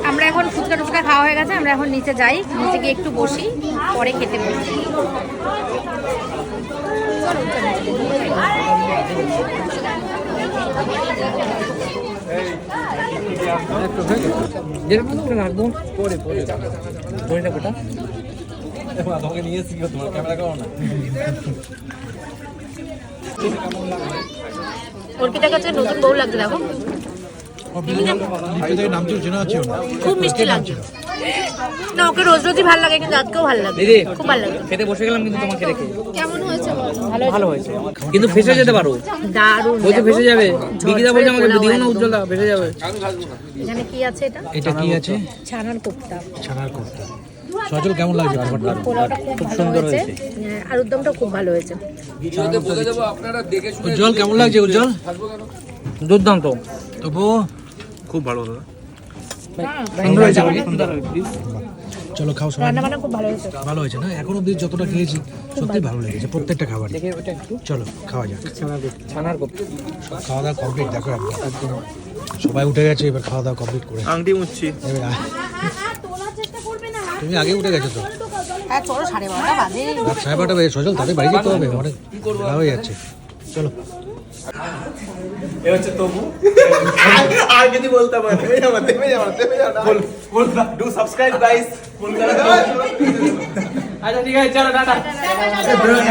আমরা এখন ফুচকা টুচকা খাওয়া হয়ে গেছে, আমরা এখন নিচে যাই, নিচে গিয়ে একটু বসি, পরে খেতে বসি। রাখবো তোমাকে নিয়ে এসেছি, তোমার ক্যামেরা করো না। অর্পিতার কাছে নতুন বউ লাগছে, দেখো খুব মিষ্টি লাগছে। না ওকে রোজ রোজই ভালো লাগে, কিন্তু আজকেও ভালো লাগে, খুব ভালো লাগে। খেতে বসে গেলাম কিন্তু তোমাকে রেখে। কেমন হয়েছে? ভালো হয়েছে, কিন্তু ফেসে যেতে পারো। দারুণ, বলতে ফেসে যাবে। বিকিদা বলছে আমাকে দিও না, উজ্জ্বল দা ফেসে যাবে। এখানে কি আছে? এটা কি আছে? ছানার কোফতা। ছানার কোফতা সজল কেমন লাগছে? পোলাওটা খুব সুন্দর হয়েছে, আলুর দমটা খুব ভালো হয়েছে। উজ্জ্বল কেমন লাগছে? উজ্জ্বল দুর্দান্ত, তবু খুব ভালো দাদা। চলো খাও, রান্না খুব ভালো হয়েছে। ভালো হয়েছে না? এখন অব্দি যতটা খেয়েছি সত্যি ভালো লেগেছে প্রত্যেকটা খাবার। চলো খাওয়া যাক। খাওয়া দাওয়া কমপ্লিট, দেখো একদম সবাই উঠে গেছে, এবার খাওয়া দাওয়া কমপ্লিট করে আংটি মুচ্ছি। তুমি আগে উঠে গেছো তো? হ্যাঁ চলো, 12:30 বাজে। 12:30 বাজে সজল, তাদের বাড়ি যেতে হবে, অনেক বেলা হয়ে যাচ্ছে। চলো হচ্ছে তবু আর যদি বলতাম ডু সাবস্ক্রাইব গাইস। আচ্ছা ঠিক আছে, চলো টাটা।